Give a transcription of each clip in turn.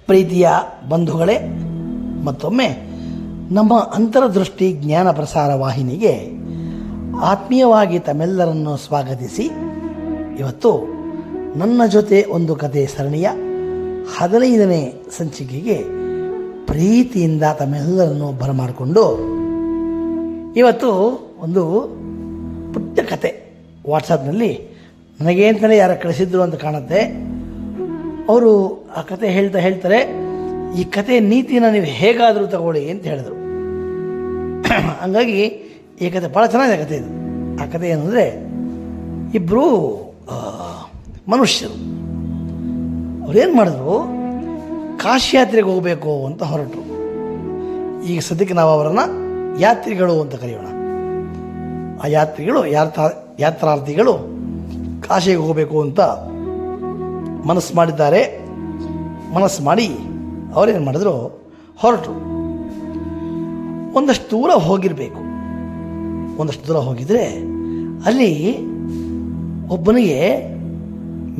ಪ್ರೀತಿಯ ಬಂಧುಗಳೇ, ಮತ್ತೊಮ್ಮೆ ನಮ್ಮ ಅಂತರದೃಷ್ಟಿ ಜ್ಞಾನ ಪ್ರಸಾರ ವಾಹಿನಿಗೆ ಆತ್ಮೀಯವಾಗಿ ತಮ್ಮೆಲ್ಲರನ್ನು ಸ್ವಾಗತಿಸಿ, ಇವತ್ತು ನನ್ನ ಜೊತೆ ಒಂದು ಕತೆ ಸರಣಿಯ 15ನೇ ಸಂಚಿಕೆಗೆ ಪ್ರೀತಿಯಿಂದ ತಮ್ಮೆಲ್ಲರನ್ನು ಬರಮಾಡಿಕೊಂಡು ಇವತ್ತು ಒಂದು ಪುಟ್ಟ ಕತೆ ವಾಟ್ಸಪ್ನಲ್ಲಿ ನನಗೆ ಅಂತಲೇ ಯಾರು ಕಳಿಸಿದ್ರು ಅಂತ ಕಾಣುತ್ತೆ. ಅವರು ಆ ಕತೆ ಹೇಳ್ತಾರೆ, ಈ ಕತೆ ನೀತಿನ ನೀವು ಹೇಗಾದರೂ ತಗೊಳ್ಳಿ ಅಂತ ಹೇಳಿದರು. ಹಂಗಾಗಿ ಈ ಕತೆ ಭಾಳ ಚೆನ್ನಾಗಿದೆ ಕತೆ ಇದು. ಆ ಕತೆ ಏನಂದರೆ, ಇಬ್ಬರು ಮನುಷ್ಯರು ಅವ್ರೇನು ಮಾಡಿದ್ರು, ಕಾಶಿ ಯಾತ್ರೆಗೆ ಹೋಗಬೇಕು ಅಂತ ಹೊರಟರು. ಈಗ ಸದ್ಯಕ್ಕೆ ನಾವು ಅವರನ್ನು ಯಾತ್ರಿಗಳು ಅಂತ ಕರೆಯೋಣ. ಆ ಯಾತ್ರಿಗಳು ಯಾತ್ರಾರ್ಥಿಗಳು ಕಾಶಿಗೆ ಹೋಗಬೇಕು ಅಂತ ಮನಸ್ಸು ಮಾಡಿದ್ದಾರೆ. ಮನಸ್ಸು ಮಾಡಿ ಅವರೇನು ಮಾಡಿದ್ರು, ಹೊರಟರು. ಒಂದಷ್ಟು ದೂರ ಹೋಗಿರಬೇಕು. ಒಂದಷ್ಟು ದೂರ ಹೋಗಿದ್ರೆ ಅಲ್ಲಿ ಒಬ್ಬನಿಗೆ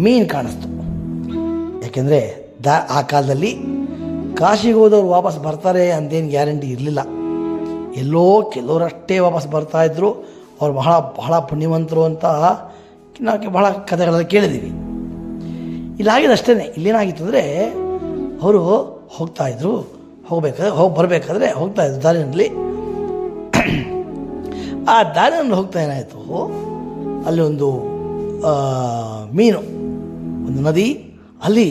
ಮೀನು ಕಾಣಿಸ್ತು. ಯಾಕೆಂದರೆ ಆ ಕಾಲದಲ್ಲಿ ಕಾಶಿಗೆ ಹೋದವ್ರು ವಾಪಸ್ ಬರ್ತಾರೆ ಅಂತೇನು ಗ್ಯಾರಂಟಿ ಇರಲಿಲ್ಲ. ಎಲ್ಲೋ ಕೆಲವರಷ್ಟೇ ವಾಪಸ್ ಬರ್ತಾಯಿದ್ರು. ಅವ್ರು ಬಹಳ ಬಹಳ ಪುಣ್ಯವಂತರು ಅಂತ ನಾವು ಬಹಳ ಕಥೆಗಳಲ್ಲಿ ಕೇಳಿದ್ದೀವಿ. ಇಲ್ಲಾಗಿದೆ ಅಷ್ಟೇ. ಇಲ್ಲೇನಾಗಿತ್ತು ಅಂದರೆ, ಅವರು ಹೋಗ್ತಾಯಿದ್ರು, ಬರಬೇಕಾದ್ರೆ ಹೋಗ್ತಾಯಿದ್ರು ದಾರಿನಲ್ಲಿ. ಆ ದಾರಿನಲ್ಲಿ ಹೋಗ್ತಾ ಏನಾಯಿತು, ಅಲ್ಲಿ ಒಂದು ಮೀನು, ಒಂದು ನದಿ, ಅಲ್ಲಿ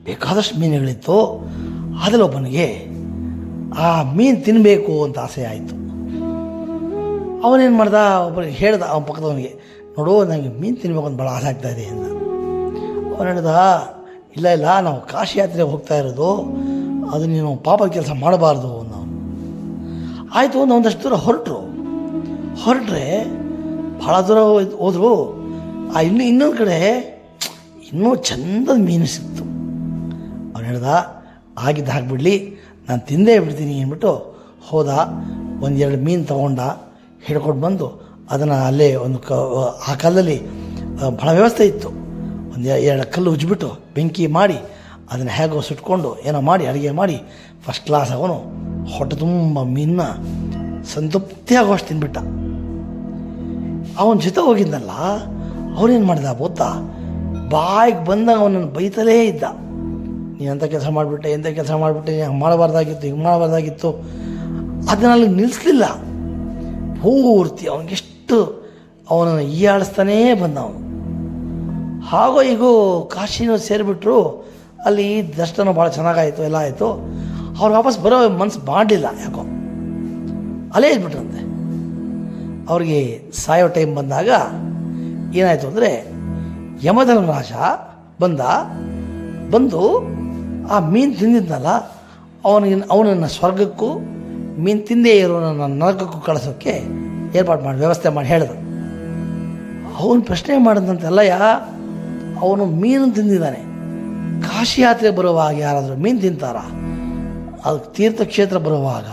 ಬೇಕಾದಷ್ಟು ಮೀನುಗಳಿತ್ತು. ಅದರಲ್ಲಿ ಒಬ್ಬನಿಗೆ ಆ ಮೀನು ತಿನ್ನಬೇಕು ಅಂತ ಆಸೆ ಆಯಿತು. ಅವನೇನು ಮಾಡ್ದ, ಒಬ್ಬನಿಗೆ ಹೇಳ್ದ, ಅವನ ಪಕ್ಕದವನಿಗೆ, ನೋಡು ನನಗೆ ಮೀನು ತಿನ್ನಬೇಕು ಅಂತ ಭಾಳ ಆಸೆ ಆಗ್ತಾಯಿದೆ ಅಂತ. ಅವನು ಹೇಳ್ದ, ಇಲ್ಲ ನಾವು ಕಾಶಿ ಯಾತ್ರೆಗೆ ಹೋಗ್ತಾ ಇರೋದು, ಅದು ನೀನು ಪಾಪದ ಕೆಲಸ ಮಾಡಬಾರ್ದು ಅನ್ನೋ. ಆಯಿತು, ಒಂದಷ್ಟು ದೂರ ಹೊರಟ್ರೆ ಭಾಳ ದೂರ ಹೋದರು. ಇನ್ನೊಂದು ಕಡೆ ಇನ್ನೂ ಚಂದದ ಮೀನು ಸಿಕ್ತು. ಅವನು ಹೇಳ್ದ, ಆಗಿದ್ದು ಹಾಕ್ಬಿಡ್ಲಿ, ನಾನು ತಿಂದೇ ಬಿಡ್ತೀನಿ ಅಂದ್ಬಿಟ್ಟು ಹೋದ. ಒಂದೆರಡು ಮೀನು ತೊಗೊಂಡ, ಹಿಡ್ಕೊಂಡು ಬಂದು ಅದನ್ನು ಅಲ್ಲೇ ಆ ಕಾಲದಲ್ಲಿ ಭಾಳ ವ್ಯವಸ್ಥೆ ಇತ್ತು. ಒಂದು 2 ಕಲ್ಲು ಉಜ್ಜಿಬಿಟ್ಟು ಬೆಂಕಿ ಮಾಡಿ ಅದನ್ನು ಹೇಗೋ ಸುಟ್ಕೊಂಡು ಏನೋ ಮಾಡಿ ಅಡುಗೆ ಮಾಡಿ ಫಸ್ಟ್ ಕ್ಲಾಸ್ ಅವನು ಹೊಟ್ಟೆ ತುಂಬ ಮೀನನ್ನ ಸಂತೃಪ್ತಿಯಾಗುವಷ್ಟು ತಿನ್ಬಿಟ್ಟ. ಅವನ ಜೊತೆ ಹೋಗಿದ್ನಲ್ಲ, ಅವನೇನು ಮಾಡಿದ ಗೊತ್ತಾ, ಬಾಯಿಗೆ ಬಂದಾಗ ಅವನನ್ನು ಬೈತಲೇ ಇದ್ದ. ನೀನು ಅಂಥ ಕೆಲಸ ಮಾಡಿಬಿಟ್ಟೆ, ಎಂಥ ಕೆಲಸ ಮಾಡಿಬಿಟ್ಟೆ, ಹಂಗೆ ಮಾಡಬಾರ್ದಾಗಿತ್ತು, ಹಿಂಗೆ ಮಾಡಬಾರ್ದಾಗಿತ್ತು. ಅದನ್ನಲ್ಲಿ ನಿಲ್ಲಿಸಲಿಲ್ಲ. ಪೂರ್ತಿ ಅವನಿಗೆಷ್ಟು ಅವನನ್ನು ಈಯಾಡಿಸ್ತಾನೇ ಬಂದ ಅವನು. ಹಾಗೋ ಈಗೋ ಕಾಶಿನೂ ಸೇರಿಬಿಟ್ರು. ಅಲ್ಲಿ ದರ್ಶನ ಭಾಳ ಚೆನ್ನಾಗಾಯಿತು, ಎಲ್ಲ ಆಯಿತು. ಅವ್ರು ವಾಪಸ್ ಬರೋ ಮನಸ್ಸು ಮಾಡಲಿಲ್ಲ. ಯಾಕೋ ಅಲ್ಲೇ ಇದ್ಬಿಟ್ರಂತೆ. ಅವ್ರಿಗೆ ಸಾಯೋ ಟೈಮ್ ಬಂದಾಗ ಏನಾಯಿತು ಅಂದರೆ, ಯಮಧರ್ಮರಾಜ ಬಂದು ಆ ಮೀನು ತಿಂದಿದ್ನಲ್ಲ ಅವನನ್ನು ಸ್ವರ್ಗಕ್ಕೂ ಮೀನು ತಿಂದೇ ಇರೋನನ್ನು ನರಕಕ್ಕೂ ಕಳಿಸೋಕ್ಕೆ ಏರ್ಪಾಡು ಮಾಡಿ ವ್ಯವಸ್ಥೆ ಮಾಡಿ ಹೇಳ್ದ. ಅವನು ಪ್ರಶ್ನೆ ಮಾಡಿದಂತೆಲ್ಲಯ್ಯ, ಅವನು ಮೀನು ತಿಂದಿದ್ದಾನೆ. ಕಾಶಿ ಯಾತ್ರೆ ಬರುವಾಗ ಯಾರಾದರೂ ಮೀನು ತಿಂತಾರ? ಅದು ತೀರ್ಥಕ್ಷೇತ್ರ ಬರುವಾಗ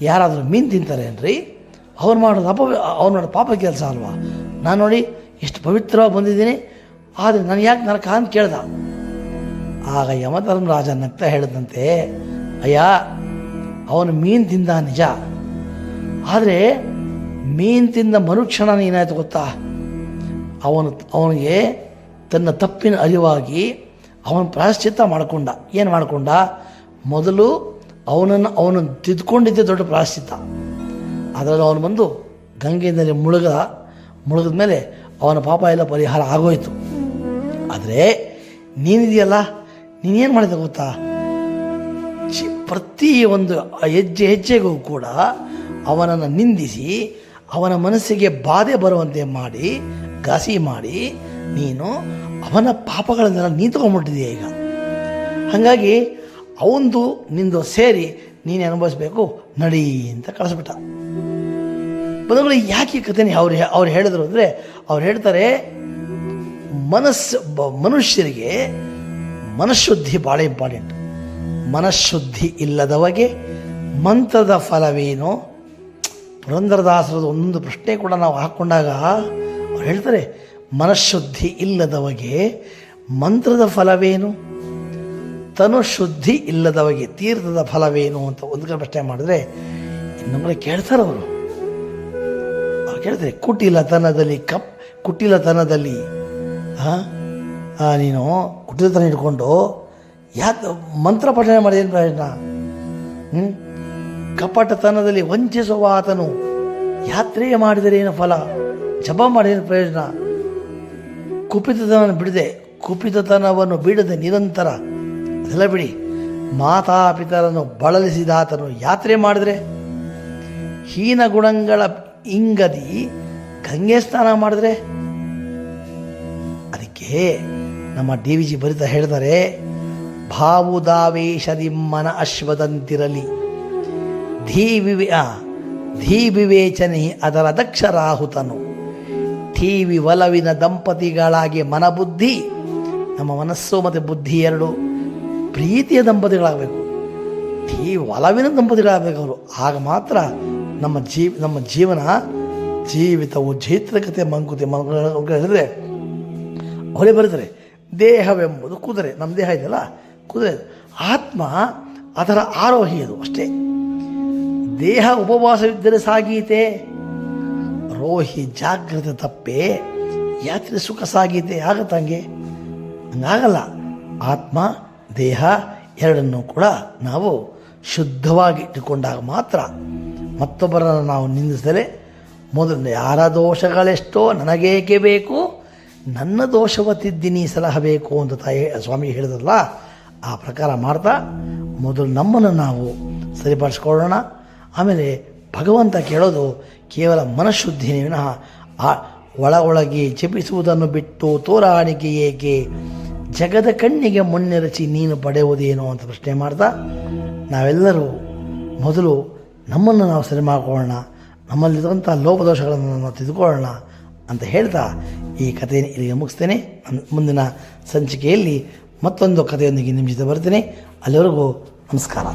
ಯಾರಾದರೂ ಮೀನು ತಿಂತಾರೇನ್ರಿ? ಅವ್ರು ಮಾಡೋದು ಪಾಪ ಕೆಲಸ ಅಲ್ವಾ? ನಾನು ನೋಡಿ ಎಷ್ಟು ಪವಿತ್ರವಾಗಿ ಬಂದಿದ್ದೀನಿ, ಆದರೆ ನನಗೆ ಯಾಕೆ ನರಕ ಅಂತ ಕೇಳ್ದ. ಆಗ ಯಮಧರ್ಮರಾಜ ನಗ್ತಾ ಹೇಳಿದಂತೆ, ಅಯ್ಯ, ಅವನು ಮೀನು ತಿಂದ ನಿಜ, ಆದರೆ ಮೀನು ತಿಂದ ಮರುಕ್ಷಣ ಏನಾಯಿತು ಗೊತ್ತಾ, ಅವನಿಗೆ ತನ್ನ ತಪ್ಪಿನ ಅರಿವಾಗಿ ಅವನ ಪ್ರಾಯಶ್ಚಿತ್ತ ಮಾಡಿಕೊಂಡ. ಏನು ಮಾಡಿಕೊಂಡ, ಮೊದಲು ಅವನನ್ನು ತಿದ್ಕೊಂಡಿದ್ದೆ ದೊಡ್ಡ ಪ್ರಾಯಶ್ಚಿತ್ತ. ಅದರಲ್ಲಿ ಅವನು ಬಂದು ಗಂಗೆಯಲ್ಲಿ ಮುಳುಗಿದ ಮೇಲೆ ಅವನ ಪಾಪ ಎಲ್ಲ ಪರಿಹಾರ ಆಗೋಯ್ತು. ಆದರೆ ನೀನಿದೆಯಲ್ಲ, ನೀನೇನು ಮಾಡಿದೆ ಗೊತ್ತಾ, ಪ್ರತಿ ಒಂದು ಹೆಜ್ಜೆಗೂ ಕೂಡ ಅವನನ್ನು ನಿಂದಿಸಿ ಅವನ ಮನಸ್ಸಿಗೆ ಬಾಧೆ ಬರುವಂತೆ ಮಾಡಿ ಘಾಸಿ ಮಾಡಿ ನೀನು ಅವನ ಪಾಪಗಳನ್ನೆಲ್ಲ ನೀ ತಗೊಂಡ್ಬಿಟ್ಟಿದೆಯಾ ಈಗ. ಹಾಗಾಗಿ ಅವಂದು ನಿಂದು ಸೇರಿ ನೀನು ಅನುಭವಿಸ್ಬೇಕು, ನಡಿ ಅಂತ ಕಳಿಸ್ಬಿಟ್ಟ. ಬಂಧುಗಳು, ಯಾಕೆ ಈ ಕಥೆನೇ ಅವ್ರು ಹೇಳಿದ್ರು ಅಂದರೆ, ಅವ್ರು ಹೇಳ್ತಾರೆ, ಮನುಷ್ಯರಿಗೆ ಮನಃಶುದ್ಧಿ ಭಾಳ ಇಂಪಾರ್ಟೆಂಟ್. ಮನಃಶುದ್ಧಿ ಇಲ್ಲದವಗೆ ಮಂತ್ರದ ಫಲವೇನು? ಪುರಂದರದಾಸರದ ಒಂದೊಂದು ಪ್ರಶ್ನೆ ಕೂಡ ನಾವು ಹಾಕ್ಕೊಂಡಾಗ ಅವ್ರು ಹೇಳ್ತಾರೆ, ಮನಃಶುದ್ಧಿ ಇಲ್ಲದವಗೆ ಮಂತ್ರದ ಫಲವೇನು? ತನು ಶುದ್ಧಿ ಇಲ್ಲದವಗೆ ತೀರ್ಥದ ಫಲವೇನು ಅಂತ ಒಂದು ಕಡೆ ಪ್ರಶ್ನೆ ಮಾಡಿದ್ರೆ ಇನ್ನೊಂದು ಕೇಳ್ತಾರೆ ಅವರು ಕೇಳ್ತಾರೆ, ಕುಟಿಲತನದಲ್ಲಿ ನೀನು ಕುಟಿಲತನ ಇಟ್ಕೊಂಡು ಯಾಕೆ ಮಂತ್ರ ಪಠನೆ ಮಾಡಿದೇನು ಪ್ರಯೋಜನ? ಕಪಟತನದಲ್ಲಿ ವಂಚಿಸುವ ಆತನು ಯಾತ್ರೆ ಮಾಡಿದರೆ ಏನು ಫಲ? ಜಪ ಮಾಡಿದೇನು ಪ್ರಯೋಜನ? ಕುಪಿತತನವನ್ನು ಬಿಡದೆ ನಿರಂತರ ಅದೆಲ್ಲ ಬಿಡಿ, ಮಾತಾಪಿತರನ್ನು ಬಳಲಿಸಿದಾತನು ಯಾತ್ರೆ ಮಾಡಿದರೆ, ಹೀನ ಗುಣಗಳ ಇಂಗದಿ ಗಂಗೆ ಸ್ನಾನ ಮಾಡಿದ್ರೆ, ಅದಕ್ಕೆ ನಮ್ಮ ಡಿ ವಿ ಜಿ ಬರಿತಾ ಹೇಳ್ತಾರೆ, ಭಾವುದಾವೇಶದಿಮ್ಮನ ಅಶ್ವದಂತಿರಲಿ ಧೀ ವಿವೇಚನೆ ಅದರ ದಕ್ಷರಾಹುತನು. ಠೀವಿ ಒಲವಿನ ದಂಪತಿಗಳಾಗಿ ಮನಬುದ್ಧಿ, ನಮ್ಮ ಮನಸ್ಸು ಮತ್ತು ಬುದ್ಧಿ ಎರಡು ಪ್ರೀತಿಯ ದಂಪತಿಗಳಾಗಬೇಕು. ಒಲವಿನ ದಂಪತಿಗಳಾಗಬೇಕು ಅವರು. ಆಗ ಮಾತ್ರ ನಮ್ಮ ಜೀವಿತವು ಜೈತ್ರಕತೆ ಮಂಕುತೆ ಹೇಳಿದ್ರೆ ಅವರೇ ಬರೀತಾರೆ, ದೇಹವೆಂಬುದು ಕುದುರೆ, ನಮ್ಮ ದೇಹ ಇದೆಯಲ್ಲ ಕುದುರೆ, ಆತ್ಮ ಅದರ ಆರೋಹಿ ಅದು ಅಷ್ಟೇ. ದೇಹ ಉಪವಾಸವಿದ್ದರೆ ಸಾಗೀತೆ, ರೋಹಿ ಜಾಗ್ರತೆ ತಪ್ಪೆ, ಯಾತ್ರೆ ಸುಖ ಸಾಗೀತೆ ಆಗತ್ತಂಗೆ. ಹಂಗಾಗಲ್ಲ. ಆತ್ಮ ದೇಹ ಎರಡನ್ನೂ ಕೂಡ ನಾವು ಶುದ್ಧವಾಗಿ ಇಟ್ಟುಕೊಂಡಾಗ ಮಾತ್ರ ಮತ್ತೊಬ್ಬರನ್ನು ನಾವು ನಿಂದಿಸದೆ, ಮೊದಲು ಯಾರ ದೋಷಗಳೆಷ್ಟೋ ನನಗೇಕೆ ಬೇಕು, ನನ್ನ ದೋಷವ ತಿದ್ದಿನಿ ಸಲಹಬೇಕು ಅಂತ ಸ್ವಾಮಿ ಹೇಳಿದ್ರಲ್ಲ, ಆ ಪ್ರಕಾರ ಮಾಡ್ತಾ ಮೊದಲು ನಮ್ಮನ್ನು ನಾವು ಸರಿಪಡಿಸ್ಕೊಳ್ಳೋಣ. ಆಮೇಲೆ ಭಗವಂತ ಕೇಳೋದು ಕೇವಲ ಮನಃಶುದ್ಧಿನೇ ವಿನಃ ಒಳಗೆ ಜಪಿಸುವುದನ್ನು ಬಿಟ್ಟು ತೋರಾಣಿಕೆ ಏಕೆ, ಜಗದ ಕಣ್ಣಿಗೆ ಮುನ್ನೆರಚಿ ನೀನು ಪಡೆಯುವುದೇನೋ ಅಂತ ಪ್ರಶ್ನೆ ಮಾಡ್ತಾ ನಾವೆಲ್ಲರೂ ಮೊದಲು ನಮ್ಮನ್ನು ನಾವು ಸರಿ ಮಾಡಿಕೊಳ್ಳೋಣ, ನಮ್ಮಲ್ಲಿರುವಂಥ ಲೋಪದೋಷಗಳನ್ನು ನಾವು ತಿದ್ದುಕೊಳ್ಳೋಣ ಅಂತ ಹೇಳ್ತಾ ಈ ಕಥೆಯನ್ನು ಇಲ್ಲಿಗೆ ಮುಗಿಸ್ತೇನೆ. ಮುಂದಿನ ಸಂಚಿಕೆಯಲ್ಲಿ ಮತ್ತೊಂದು ಕಥೆಯೊಂದಿಗೆ ನಿಮ್ಮ ಜೊತೆ ಬರ್ತೀನಿ. ಅಲ್ಲಿವರೆಗೂ ನಮಸ್ಕಾರ.